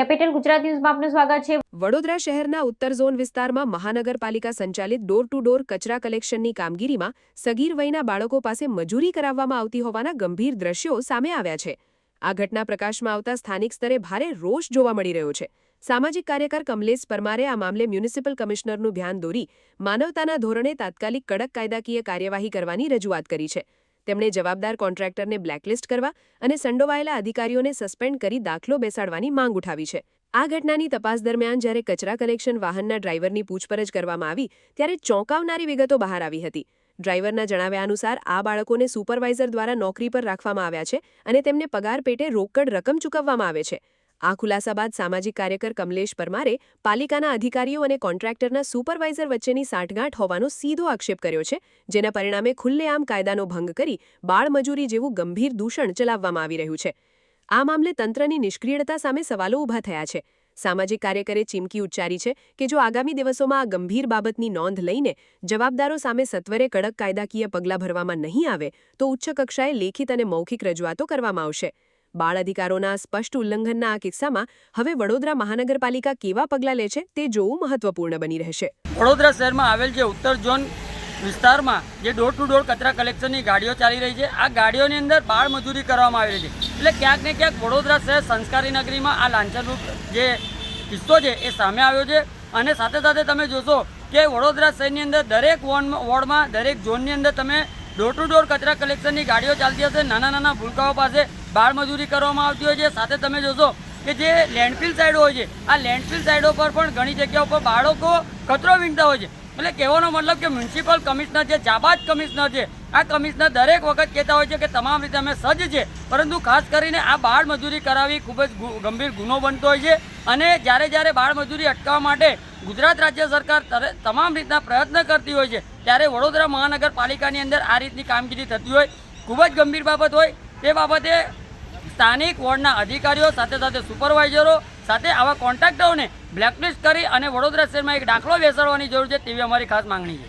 Capital Gujarat ન્યૂઝમાં આપનું સ્વાગત છે। વડોદરા શહેરના ઉત્તર ઝોન વિસ્તારમાં મહાનગરપાલિકા સંચાલિત ડોર ટુ ડોર કચરા કલેક્શનની કામગીરીમાં સગીર વયના બાળકો પાસે મજૂરી કરાવવામાં આવતી હોવાના ગંભીર દ્રશ્યો સામે આવ્યા છે। આ ઘટના પ્રકાશમાં આવતા સ્થાનિક સ્તરે ભારે રોષ જોવા મળી રહ્યો છે। સામાજિક કાર્યકર કમલેશ પરમારે આ મામલે મ્યુનિસિપલ કમિશનરનું ધ્યાન દોરી માનવતાના ધોરણે તાત્કાલિક કડક કાયદાકીય કાર્યવાહી કરવાની રજૂઆત કરી છે। તેમણે જવાબદાર કોન્ટ્રાક્ટરને બ્લેકલિસ્ટ કરવા અને સંડોવાયેલા અધિકારીઓને સસ્પેન્ડ કરી દાખલો બેસાડવાની માંગ ઉઠાવી છે। આ ઘટનાની તપાસ દરમિયાન જ્યારે કચરા કલેક્શન વાહનના ડ્રાઈવરની પૂછપરછ કરવામાં આવી ત્યારે ચોંકાવનારી વિગતો બહાર આવી હતી। ડ્રાઈવરના જણાવ્યા અનુસાર આ બાળકોને સુપરવાઇઝર દ્વારા નોકરી પર રાખવામાં આવ્યા છે અને તેમને પગાર પેટે રોકડ રકમ ચૂકવવામાં આવે છે। આ ખુલાસા બાદ સામાજિક કાર્યકર કમલેશ પરમારે પાલિકાના અધિકારીઓ અને કોન્ટ્રાક્ટરના સુપરવાઇઝર વચ્ચેની સાંઠગાંઠ હોવાનો સીધો આક્ષેપ કર્યો છે, જેના પરિણામે ખુલ્લેઆમ કાયદાનો ભંગ કરી બાળમજૂરી જેવું ગંભીર દૂષણ ચલાવવામાં આવી રહ્યું છે। આ મામલે તંત્રની નિષ્ક્રિયતા સામે સવાલો ઊભા થયા છે। સામાજિક કાર્યકરે ચીમકી ઉચ્ચારી છે કે જો આગામી દિવસોમાં આ ગંભીર બાબતની નોંધ લઈને જવાબદારો સામે સત્વરે કડક કાયદાકીય પગલાં ભરવામાં નહીં આવે તો ઉચ્ચ કક્ષાએ લેખિત અને મૌખિક રજૂઆતો કરવામાં આવશે। બાળ અધિકારોના સ્પષ્ટ ઉલ્લંઘનના આ કિસ્સામાં હવે વડોદરા મહાનગરપાલિકા કેવા પગલાં લે છે તે જોવું મહત્વપૂર્ણ બની રહેશે। વડોદરા શહેરમાં આવેલ જે ઉત્તર ઝોન વિસ્તારમાં જે ડોર ટુ ડોર કચરા કલેક્શનની ગાડીઓ ચાલી રહી છે, આ ગાડીઓની અંદર બાળ મજૂરી કરવામાં આવી રહી છે। એટલે ક્યાંક ને ક્યાંક વડોદરા શહેર સંસ્કારી નગરીમાં આ લાંછનરૂપ જે કિસ્સો છે એ સામે આવ્યો છે। અને સાથે સાથે તમે જોશો કે વડોદરા શહેરની અંદર દરેક વોર્ડમાં દરેક ઝોનની અંદર તમે ડોર ટુ ડોર કચરા કલેક્શનની ગાડીઓ ચાલતી હશે। નાના નાના ભૂલકાઓ પાસે બાળ મજૂરી કરવામાં આવતી હોય છે। સાથે તમે જોશો કે જે લેન્ડફિલ સાઈડો હોય છે, આ લેન્ડફિલ સાઈડો પર પણ ઘણી જગ્યાઓ પર બાળકો કચરો વીણતા હોય છે। એટલે કહેવાનો મતલબ કે મ્યુનિસિપલ કમિશનર જે જાબાજ કમિશનર છે, આ કમિશનર દરેક વખત કહેતા હોય છે કે તમામ રીતે અમે સજ્જ છે, પરંતુ ખાસ કરીને આ બાળ મજૂરી કરાવવી ખૂબ જ ગંભીર ગુનો બનતો હોય છે। અને જ્યારે બાળ મજૂરી અટકાવવા માટે ગુજરાત રાજ્ય સરકાર તમામ રીતના પ્રયત્ન કરતી હોય છે, ત્યારે વડોદરા મહાનગરપાલિકાની અંદર આ રીતની કામગીરી થતી હોય ખૂબ જ ગંભીર બાબત હોય। તે બાબતે સ્થાનિક વોર્ડના અધિકારીઓ સાથે સાથે સુપરવાઇઝરો સાથે આવા કોન્ટ્રાક્ટરોને બ્લેકલિસ્ટ કરી અને વડોદરા શહેરમાં એક દાખલો બેસાડવાની જરૂર છે, તેવી અમારી ખાસ માંગણી છે।